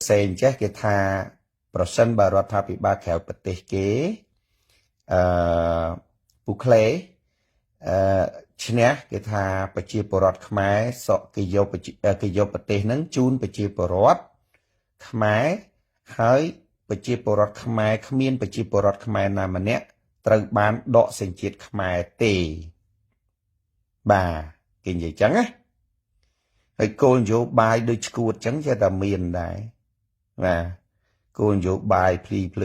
សេងចេះគេថាប្រសិនបើរដ្ឋាភិបាលក្រៅប្រទេសគេពូក្លេឈ្នះគេថាប្រជាពលរដ្ឋខ្មែរសក់គេយកប្រទេសហ្នឹងជូនប្រជាពលរដ្ឋខ្មែរហើយប្រជាពលរដ្ឋខ្មែរគ្មានប្រជាពលរដ្ឋខ្មែរណាម្នាក់ត្រូវបានដកសញ្ជាតិខ្មែរទេបាទគេនិយាយចឹងណាហើយគោលនយោបាយដូចឈួតចឹងចេះតែមានដែរបាទគោលនយោបាយភ្លីភ្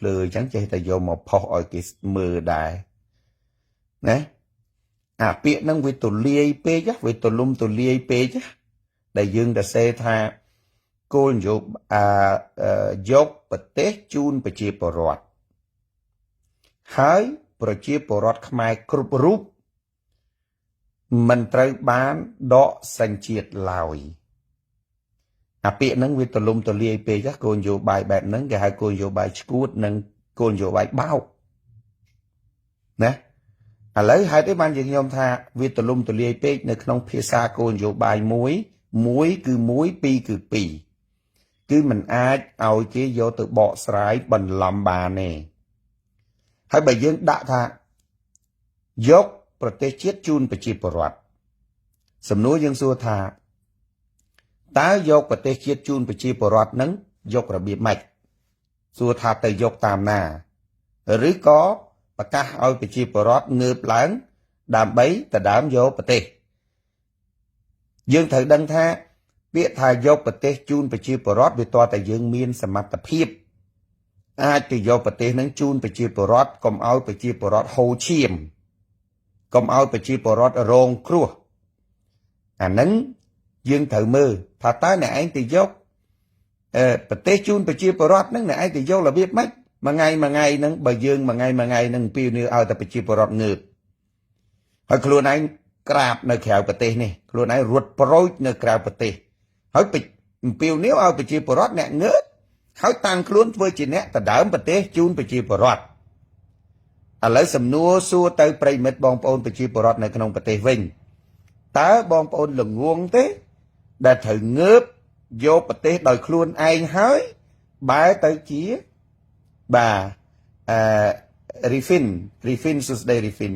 លើចឹងចេះតែយកមកផុសឲ្យគេមើលដែរណាអាពាក្យហ្នឹងវាទូលាយពេកវាទូលំទូលាយពេកដែលយើងទៅសេថាគោលនយោយកប្រទេសជូនប្រជាពលរដ្ឋហើយប្រជាពលរដ្ឋខ្មែរគ្រប់រូបមិនត្រូវបានដកសញ្ជាតិឡើយអាពាក្យហ្នឹងវាទូលំទូលាយពេកគោលនយោបាយបែបហ្នឹងគេហៅគោលនយោបាយឈួតនិងគោលនយោបាយបោកណាឥឡូវហេតុអីបានជាខ្ញុំថាវាទូលំទូលាយពេកនៅក្នុងភាសាគោលនយោបាយមួយគឺ1 2គឺ2គឺมันអាចឲ្យគេយកទៅបកស្រាយបន្លំបានទេហើយបើយើងដាក់ថាយកប្រទេសជាតិជូនប្រជាពលរដ្ឋសំណួរយើងសួរថាតើយកប្រទេសជាតិជូនប្រជាពលរដ្ឋនឹងយករបៀបម៉េចសួរថាទៅយកតាមណាឬក៏ប្រកាសឲ្យប្រជាពលរដ្ឋងើបឡើងដើម្បីដណ្ដើមយកប្រទេសយើងត្រូវដឹងថាពាក្យថាយកប្រទេសជូនប្រជាពលរដ្ឋវាតើតែយើងមានសមត្ថភាពអាចទៅយកប្រទេសនឹងជូនប្រជាពលរដ្ឋកុំឲ្យប្រជាពលរដ្ឋហូរឈាមកុំឲ្យប្រជាពលរដ្ឋរងគ្រោះអាហ្នឹងយើងត្រូវមើលថាតើអ្នកឯងទៅយកប្រទេសជូនប្រជាពលរដ្ឋហ្នឹងអ្នកឯងទៅយករបៀបម៉េចមួយថ្ងៃហ្នឹងបើយើងមួយថ្ងៃហ្នឹងពីនេះឲ្យតែប្រជាពលរដ្ឋងើបហើយខ្លួនឯងក្រាបនៅក្រៅប្រទេសនេះខ្លួនឯងរត់ប្រូចនៅក្រៅប្រទេសហើយអំពីនេះឲ្យប្រជាពលរដ្ឋអ្នកងើបហើយតាំងខ្លួនធ្វើជាអ្នកដណ្ដើមប្រទេសជូនប្រជាពលរដ្ឋឥឡូវសំណួរសួរទៅប្រិមិត្តបងប្អូនប្រជាពលរដ្ឋនៅក្នុងប្រទេសវិញតើបងប្អូនល្ងងទេដែលត្រូវងើបយកប្រទេសដោយខ្លួនឯងហើយបែរទៅជាrefin សួស្ដី refin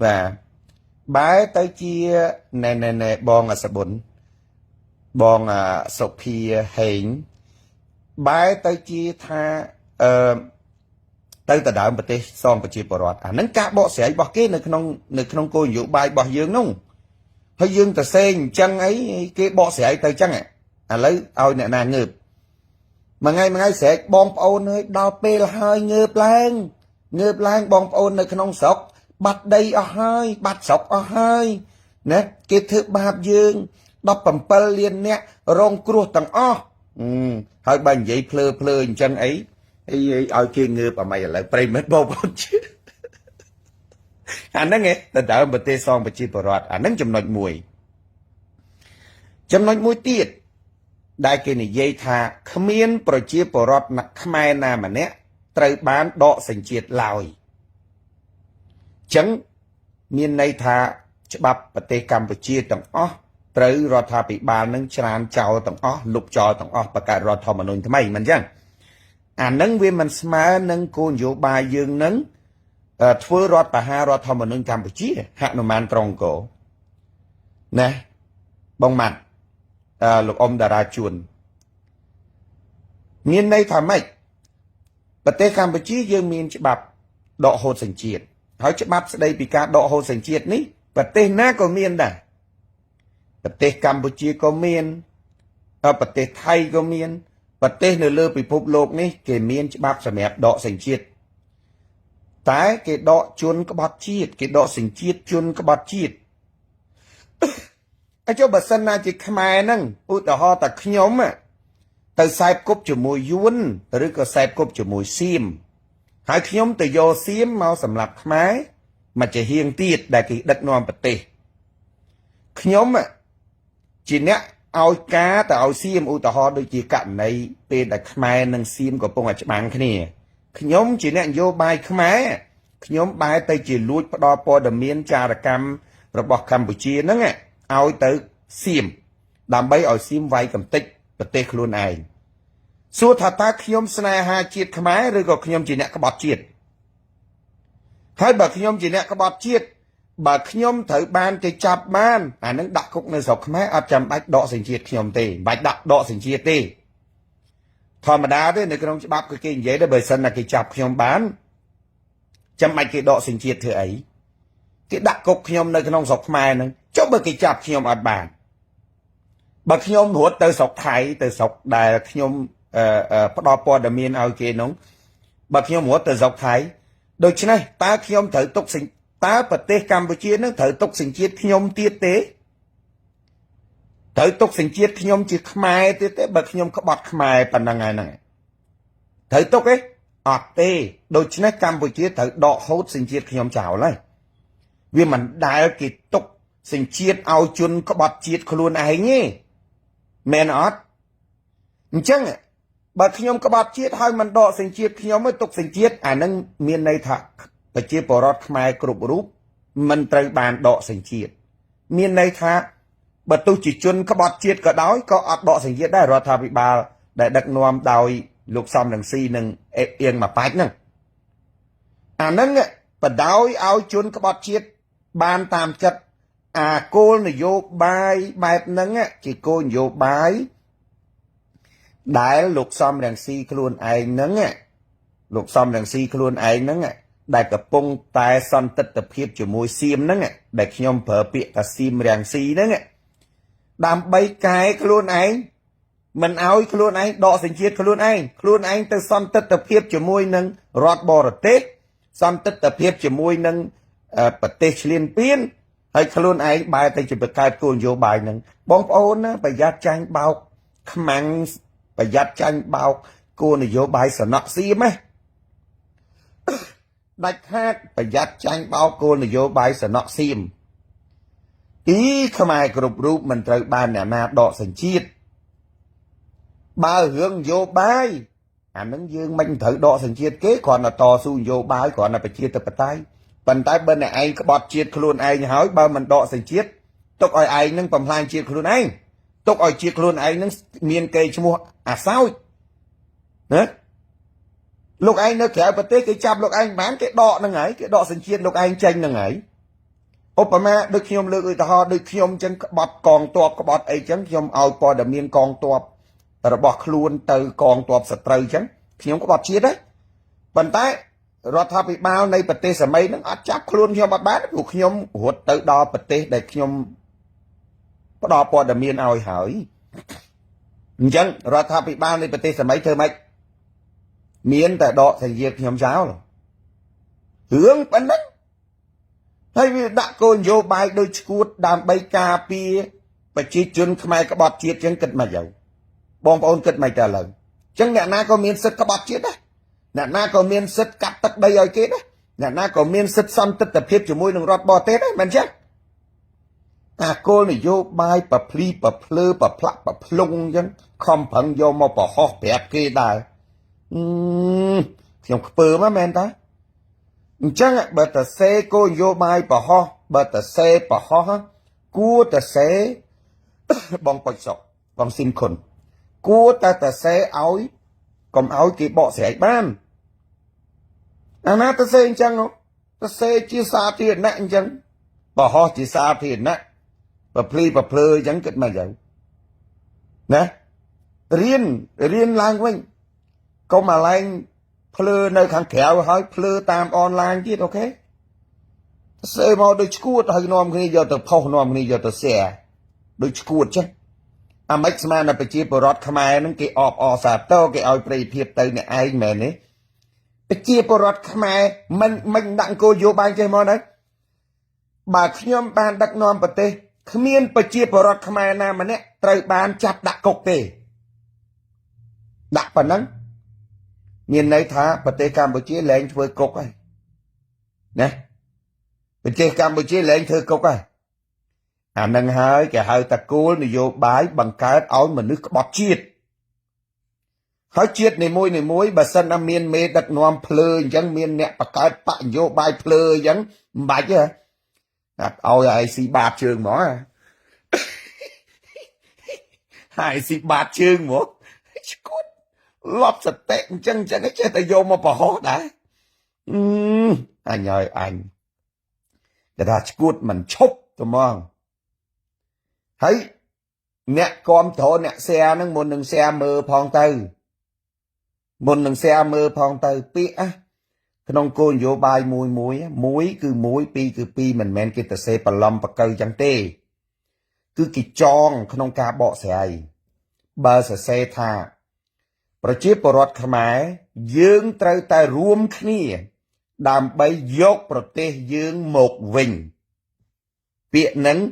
បាទបែរទៅជាណែបងអសបុនបងសុភាហេងបែរទៅជាថាទៅដណ្ដើមប្រទេសសងប្រជាពលរដ្ឋអាហ្នឹងការបកស្រាយរបស់គេនៅក្នុងគោលនយោបាយរបស់យើងនោះហើយយើងទៅសេងអញ្ចឹងអីគេបកស្រាយទៅអញ្ចឹងឥឡូវឲ្យអ្នកណាងើបមួយថ្ងៃស្រែកបងប្អូនអើយដល់ពេលហើយងើបឡើងបងប្អូននៅក្នុងស្រុកបាត់ដីអស់ហើយបាត់ស្រុកអស់ហើយណាគេធ្វើបាបយើង17លានអ្នករងគ្រោះទាំងអស់ហើយបើនិយាយភ្លើអញ្ចឹងអីឲ្យគេងើបអ្មីឥឡូវប្រិមិត្តបងប្អូនអាហ្នឹងឯងទៅដើមប្រទេសសងប្រជាពលរដ្ឋអាហ្នឹងចំណុចមួយទៀតដែលគេនិយាយថាគ្មានប្រជាពលរដ្ឋខ្មែរណាម្នាក់ត្រូវបានដកសញ្ជាតិឡើយអញ្ចឹងមានន័យថាច្បាប់ប្រទេសកម្ពុជាទាំងអស់ត្រូវរដ្ឋាភិបាលនឹងច្រានចោលទាំងអស់លុបចោលទាំងអស់បង្កើតរដ្ឋធម្មនុញ្ញថ្មីមិនអញ្ចឹងអានឹងវាមិនស្មើនឹងគោលនយោបាយយើងនឹងធ្វើរដ្ឋប្រហាររដ្ឋធម្មនុញ្ញកម្ពុជាហនុមានក្រុងអង្គរណាបងម៉ាត់លោកអ៊ំតារាជួនមានន័យថាម៉េចប្រទេសកម្ពុជាយើងមានច្បាប់ដកហូតសញ្ជាតិហើយច្បាប់ស្ដីពីការដកហូតសញ្ជាតិនេះប្រទេសណាក៏មានដែរប្រទេសកម្ពុជាក៏មានប្រទេសថៃក៏មានប្រទេសនៅលើពិភពលោកនេះគេមានច្បាប់សម្រាប់ដកសញ្ជាតិតែគេដកជនក្បត់ជាតិគេដកសញ្ជាតិជនក្បត់ជាតិចុះបើសិនណាជាខ្មែរហ្នឹងឧទាហរណ៍តែខ្ញុំទៅសែបគប់ជាមួយយួនឬក៏សែបគប់ជាមួយសៀមហើយខ្ញុំទៅយកសៀមមកសម្រាប់ខ្មែរមកជាហៀងទៀតដែលគេដឹកនាំប្រទេសខ្ញុំជាអ្នកឲ្យការទៅឲ្យសៀមឧទាហរណ៍ដូចជាករណីពេលដែលខ្មែរនិងសៀមកំពុងតែច្បាំងគ្នាខ្ញុំជាអ្នកនយោបាយខ្មែរខ្ញុំបែរទៅជាលួចផ្ដល់ព័ត៌មានចារកម្មរបស់កម្ពុជាហ្នឹងឲ្យទៅសៀមដើម្បីឲ្យសៀមវាយកំទេចប្រទេសខ្លួនឯង សួរថាតើខ្ញុំស្នេហាជាតិខ្មែរឬក៏ខ្ញុំជាអ្នកក្បត់ជាតិហើយបើខ្ញុំជាអ្នកក្បត់ជាតិបើខ្ញុំត្រូវបានគេចាប់បានអានឹងដាក់គុកនៅស្រុកខ្មែរអត់ចាំបាច់ដកសញ្ជាតិខ្ញុំទេមិនបាច់ដាក់ដកសញ្ជាតិទេធម្មតាទេនៅក្នុងច្បាប់គឺគេនិយាយដែរបើសិនតែគេចាប់ខ្ញុំបានចាំបាច់គេដកសញ្ជាតិធ្វើអីគេដាក់គុកខ្ញុំនៅក្នុងស្រុកខ្មែរហ្នឹងចុះបើគេចាប់ខ្ញុំអត់បានបើខ្ញុំរត់ទៅស្រុកថៃទៅស្រុកដែលខ្ញុំផ្ដល់ព័ត៌មានឲ្យគេនោះបើខ្ញុំរត់ទៅស្រុកថៃដូច្នេះតើខ្ញុំត្រូវទុកតើប្រទេសកម្ពុជានឹងត្រូវទុកសញ្ជាតិខ្ញុំទៀតទេត្រូវទុកសញ្ជាតិខ្ញុំជាខ្មែរទៀតទេបើខ្ញុំក្បត់ខ្មែរប៉ុណ្ណឹងហ្នឹងត្រូវទុកទេអត់ទេដូច្នេះកម្ពុជាត្រូវដកហូតសញ្ជាតិខ្ញុំចោលហើយវាមិនដែលគេទុកសញ្ជាតិឲ្យជនក្បត់ជាតិខ្លួនឯងទេមែនអត់អញ្ចឹងបើខ្ញុំក្បត់ជាតិហើយមិនដកសញ្ជាតិខ្ញុំទៅទុកសញ្ជាតិអានឹងមានន័យថាប្រជាពលរដ្ឋខ្មែរគ្រប់រូបមិនត្រូវបានដកសញ្ជាតិមានន័យថាបើទោះជាជនក្បត់ជាតិក៏ដោយក៏អត់ដកសញ្ជាតិដែររដ្ឋាភិបាលដែលដឹកនាំដោយលោកសំរងស៊ីនិងអៀងមកបាច់ហ្នឹងអាហ្នឹងបដោយឲ្យជនក្បត់ជាតិបានតាមចិត្តអាគោលនយោបាយបែបហ្នឹងជាគោលនយោបាយដែលលោកសំរងស៊ីខ្លួនឯងហ្នឹងលោកសំរងស៊ីខ្លួនឯងហ្នឹងដែលកំពុងតែសន្តិទ្ធភាពជាមួយសៀមហ្នឹងដែលខ្ញុំប្រើពាក្យថាសៀមរាំងស៊ីហ្នឹងដើម្បីកែខ្លួនឯងមិនឲ្យខ្លួនឯងដកសញ្ជាតិខ្លួនឯងទៅសន្តិទ្ធភាពជាមួយនឹងរដ្ឋបរទេសសន្តិទ្ធភាពជាមួយនឹងប្រទេសឈ្លានពានហើយខ្លួនឯងបែរទៅជាបង្កើតគោលនយោបាយហ្នឹងបងប្អូនណាប្រយ័ត្នចាញ់បោកខ្មាំងប្រយ័ត្នចាញ់បោកគោលនយោបាយសំណក់សៀមណាដាច់ខាតប្រយ័ត្នចាញ់បោកគោលនយោបាយសំណក់សៀមខ្មែរគ្រប់រូបមិនត្រូវបានអ្នកណាដកសញ្ជាតិបើរឿងនយោបាយអានឹងយើងមិនត្រូវដកសញ្ជាតិគេគ្រាន់តែតស៊ូនយោបាយគ្រាន់តែប្រជាធិបតេយ្យប៉ុន្តែបើអ្នកឯងក្បត់ជាតិខ្លួនឯងហើយបើមិនដកសញ្ជាតិទុកឲ្យឯងនឹងបំផ្លាញជាតិខ្លួនឯងទុកឲ្យជាតិខ្លួនឯងនឹងមានកេរ្តិ៍ឈ្មោះអាសោចណាលោកឯងនៅក្រៅប្រទេសគេចាប់លោកឯងបានគេដកហ្នឹងហើយគេដកសញ្ជាតិលោកឯងចេញហ្នឹងហើយឧបមាដូចខ្ញុំលើកឧទាហរណ៍ដូចខ្ញុំអញ្ចឹងក្បត់កងទ័ពក្បត់អីអញ្ចឹងខ្ញុំឲ្យព័ត៌មានកងទ័ពរបស់ខ្លួនទៅកងទ័ពសត្រូវអញ្ចឹងខ្ញុំក្បត់ជាតិហើយប៉ុន្តែរដ្ឋាភិបាលនៃប្រទេសសម័យហ្នឹងអត់ចាប់ខ្លួនខ្ញុំអត់បានព្រោះខ្ញុំរត់ទៅដល់ប្រទេសដែលខ្ញុំផ្ដល់ព័ត៌មានឲ្យហើយអញ្ចឹងរដ្ឋាភិបាលនៃប្រទេសសម័យធ្វើម៉េចមានតែដកសញ្ជាតិខ្ញុំចោលរឿងប៉ុណ្ណឹងហើយវាដាក់គោលនយោបាយដូចឈួតដើម្បីការពារប្រជាជនខ្មែរក្បត់ជាតិចឹងគិតមិនយ៉ាងបងប្អូនគិតមិនតែឥឡូវចឹងអ្នកណាក៏មានសិទ្ធិក្បត់ជាតិដែរអ្នកណាក៏មានសិទ្ធិកាប់ទឹកដីឲ្យគេដែរអ្នកណាក៏មានសិទ្ធិសន្តិភាពជាមួយនឹងរដ្ឋបរទេសដែរមិនចឹងអាគោលនយោបាយប្រភ្លីប្រភ្លើប្រផ្លាក់ប្រភ្លុងចឹងខំប្រឹងយកមកប្រហោះប្រាប់គេដែរខ្ញុំខ្ពើមមែនតាអញ្ចឹងបើតសេគោលនយោបាយប្រហោះបើតសេប្រហោះគួរតសេបងប៉ុចសុកបងស៊ីមខុនគួរតែតសេឲ្យកុំឲ្យគេបកស្រាយបានអាណាតសេអញ្ចឹងតសេជាសាធារណៈអញ្ចឹងប្រហោះជាសាធារណៈប្រភ្លីប្រភ្លើអញ្ចឹងគិតមកយ៉ាងណារៀនឡើងវិញកុំអាឡែងភ្លើនៅខាងក្រៅហើយភ្លើតាមអនឡាញទៀតអូខេសេមកដូចឈួតហើយនាំគ្នាយកទៅផុសនាំគ្នាយកទៅแชร์ដូចឈួតចឹងអាម៉េចស្មានតែប្រជាពលរដ្ឋខ្មែរហ្នឹងគេអបអសាទរគេឲ្យប្រិយភាពទៅអ្នកឯងមែនទេប្រជាពលរដ្ឋខ្មែរមិនដាក់គោលនយោបាយចេះមកណាបើខ្ញុំបានដឹកនាំប្រទេសគ្មានប្រជាពលរដ្ឋខ្មែរណាម្នាក់ត្រូវបានចាប់ដាក់គុកទេដាក់ប៉ុណ្ណឹងមានន័យថាប្រទេសកម្ពុជាលែងធ្វើគុកហើយណាប្រទេសកម្ពុជាលែងធ្វើគុកហើយអានឹងហើយគេហៅថាគោលនយោបាយបង្កើតឲ្យមនុស្សក្បត់ជាតិហើយជាតិនីមួយបើសិនណាមានមេដឹកនាំភ្លើអញ្ចឹងមានអ្នកបង្កើតបកនយោបាយភ្លើអញ្ចឹងមិនបាច់ទេឲ្យឲ្យស៊ីបាតជើងហ្មងឲ្យស៊ីបាតជើងហ្មងឈួត lọp sạch tệ chân chân cái chết ta vô mà bỏ hốt đã anh ơi anh cái ta cút mình chúc tụi mong thấy nè con thổ nè xe nó một nâng xe mơ phong tư một nâng xe mơ phong tư pi á cái nông côn vô bài muối cứ pi mình men cái tờ xe bà lâm bà câu chẳng tê cứ cái tròn cái nông ca bọ xe ấy bà xe tha bà chế bà rọt khả mái dương trâu ta ruông khní đàm bay dốc bà tê dương một vinh bịa nâng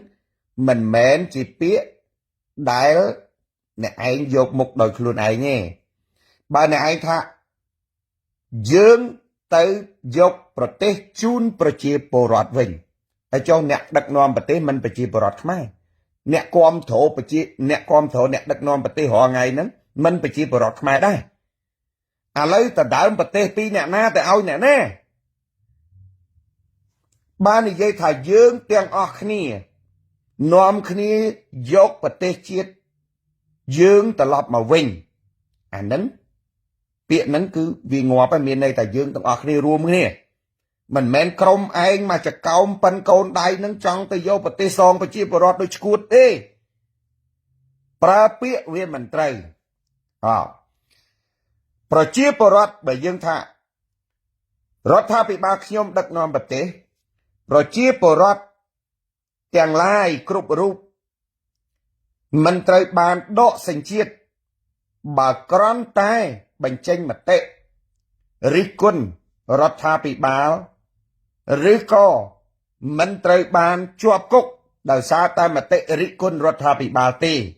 mình mến chỉ biết đại nè anh dốc một đời luôn ấy nghe bà nè anh tha dương tới dốc bà tê chun bà chế bà rọt vinh ở cho nè đặc nòm bà tê mình bà chế bà rọt khả mái nè com thổ bà chế nè com thổ nè đặc nòm bà tê họ ngày nâng mình bà chế bà rọt khả mái đây à lấy ta đảo bà tê pi nè na ta ao nè nè ba này dây thả dương tiếng ọc khní nòm khní dốc bà tê chiết dương ta lọp mà vinh à nâng biện nâng cứ vì ngọt ở miền này ta dương tiếng ọc khní ruộng khní mình men krom anh mà chả cao phân côn đáy nâng trong ta vô bà tê song bà chia bà rọt đôi chkút đê pra biện viên mình trời bà chia bà rọt bà dương thả rọt thả bị ba khnyôm đặc nòm bà tê bà chia bà rọt tiếng lai cụp rụp mình trời bàn đọ sành chiết bà con tay bánh chênh mà tệ rì quân rọt thả bị báo rì co mình trời bàn chua cúc đời xa tay mà tệ rì quân rọt thả bị báo tê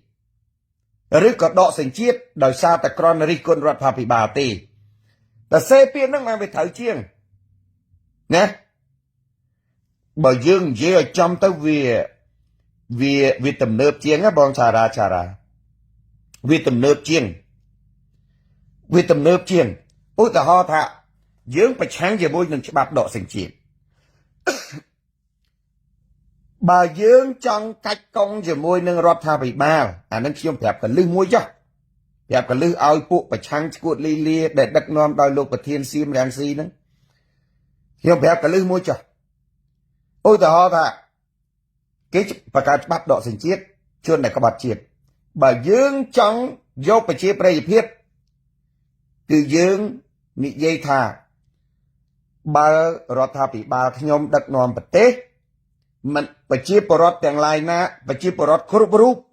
rì có đọ sành chiết đời xa ta con rì quân rọt thả bị báo tê ta xe piên nó mang về thở chiêng nè bởi dương dễ ở trong tới vì tầm nớp chiêng á bọn chà ra vì tầm nớp chiêng ôi ta ho thạ dương phải sáng về bôi nâng bạp đọ sành chiêng bà dương trong cách công về môi nâng rọt thà bị bao à nâng khiêm phẹp cả lư môi cho phẹp cả lư ao phụ bà sáng cuột li để đất nòm đòi lục bà thiên xiêm ràng si nâng khiêm phẹp cả lư môi cho ôi ta ho thạ cái bà ca bạp đọ sành chiết chuyên này có bạp chiết bà dương trong dốc bà chia prey phiết từ dương nị dây thà bà rọt thà bị bà nhóm đất nòm bà tế mình bà chia bà rọt tiếng lai na bà chia bà rọt khúc rúp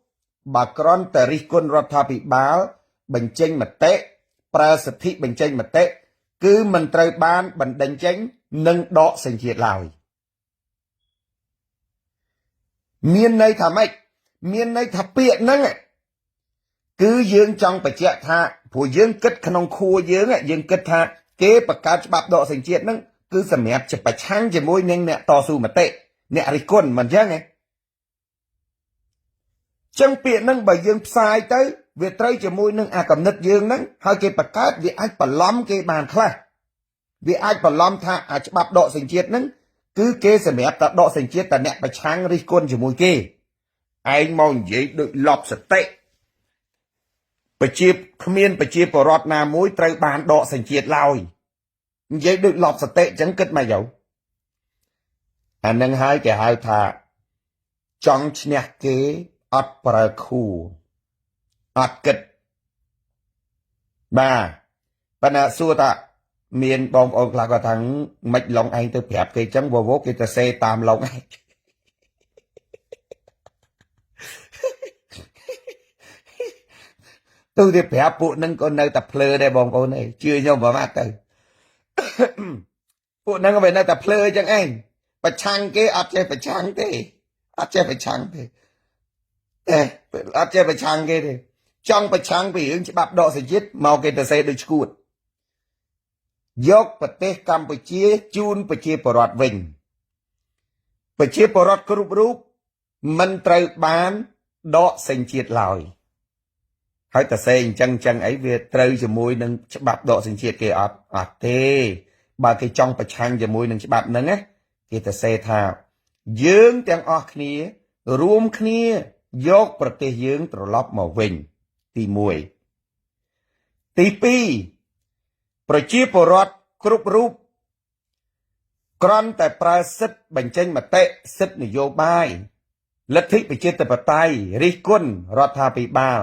bà con tà rì quân rọt thà bị báo bình chênh mà tế pra sạch thị bình chênh mà tế cứ mình trời ban bình đánh chênh nâng đọ sành chiết lào miền này thả mạch miền này thả biện nâng cứ dương trong bà chạy thả phù dương kết khả nông khu dương kết thả kế bà cá bạp đọ sành chiết nâng cứ sầm mẹp chụp bà chăng chì môi nâng nẹ to su mà tệ nẹ rì quân mình chứ nghe chẳng biện nâng bà dương sai tới việc trời chì môi nâng cầm nứt dương nâng hơi kế bà cá vì ai bà lóm kế bàn khá vì ai bà lóm thả bạp đọ sành chiết nâng cứ kế sầm mẹp ta đọ sành chiết ta nẹ bà chăng rì quân chì môi kê anh mong dễ được lọp sạch tệ bà chia khmiên bà chia bà rọt nà mối trời bàn đọ sành chiết lòi dễ được lọp sạch tệ chẳng kết mà dẫu anh nâng hai cái hai thà trong nhạc kế ọt bà khu ọt kết bà nà xua ta miền bông ôn là có thằng mạch lòng anh tôi phép cái chẳng vô vô cái ta xe tam lòng anh tôi thì phép phụ nâng con nơi tập lơ đây bông ôn này chưa nhau vào mắt tôi phụ nâng có phải nơi tập lơ chẳng anh bà chăng cái ọt chơi phải chăng thế ọt chơi phải chăng thế ọt chơi phải chăng cái thế trong phải chăng vì ứng chỉ bạp đọ sẽ giết màu cái ta xe được chuột dốc bà tế Campuchia chun bà chia bà rọt vinh bà chia bà rọt khúc rúp mình trời bán đọ sành chiết lòi hỏi ta xe chân ấy về trời cho mùi nâng bạp đọ sành chiết kì ọt thế bà cái trong bà chăng cho mùi nâng bạp nâng á kì ta xe thao dương tiếng ọt khní rùm khní dốc bà tế dương trở lọc màu vinh tì mùi ទី2ប្រជាពលរដ្ឋគ្រប់រូបគ្រាន់តែប្រើសិទ្ធិបញ្ចេញមតិសិទ្ធិនយោបាយលទ្ធិប្រជាធិបតេយ្យរិះគន់រដ្ឋាភិបាល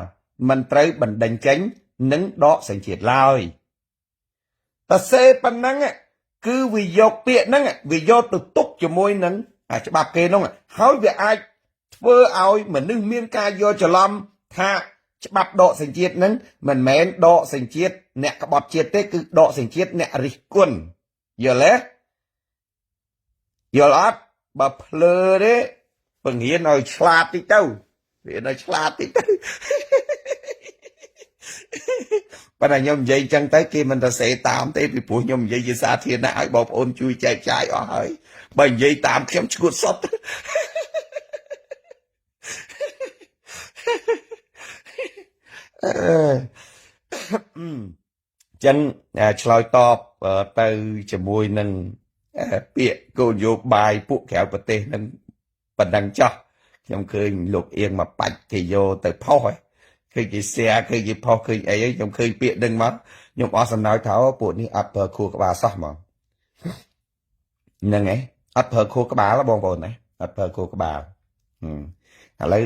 មិនត្រូវបណ្តេញចេញនិងដកសញ្ជាតិឡើយតែសេប៉ុណ្ណឹងគឺវាយកពាក្យហ្នឹងវាយកទៅទុកជាមួយនឹងច្បាប់គេហ្នឹងហើយវាអាចធ្វើឲ្យមនុស្សមានការយល់ច្រឡំថាច្បាប់ដកសញ្ជាតិហ្នឹងមិនមែនដកសញ្ជាតិអ្នកក្បត់ជាតិទេគឺដកសញ្ជាតិអ្នករិះគន់យល់ទេយល់អត់បើភ្លើទេបង្រៀនឲ្យឆ្លាតតិចទៅវាឲ្យឆ្លាតតិចទៅប៉ុន្តែខ្ញុំនិយាយចឹងទៅគេមិនទៅសេតាមទេពីព្រោះខ្ញុំនិយាយជាសាធារណៈឲ្យបងប្អូនជួយចែកចាយអស់ហើយបើនិយាយតាមខ្ញុំឈួតសុតចឹងឆ្លើយតបទៅជាមួយនឹងពាក្យគោលនយោបាយពួកក្រៅប្រទេសនឹងប៉ុណ្ណឹងចោះខ្ញុំឃើញលោកអៀងមកបាច់គេយកទៅផុសហើយឃើញគេ share ឃើញគេផុសឃើញអីខ្ញុំឃើញពាក្យដឹងមកខ្ញុំអស់សំណើចថាពួកនេះអត់ប្រើខួរក្បាលសោះហ្មងហ្នឹងឯងអត់ប្រើខួរក្បាលបងប្អូនណាអត់ប្រើខួរក្បាលឥឡូវ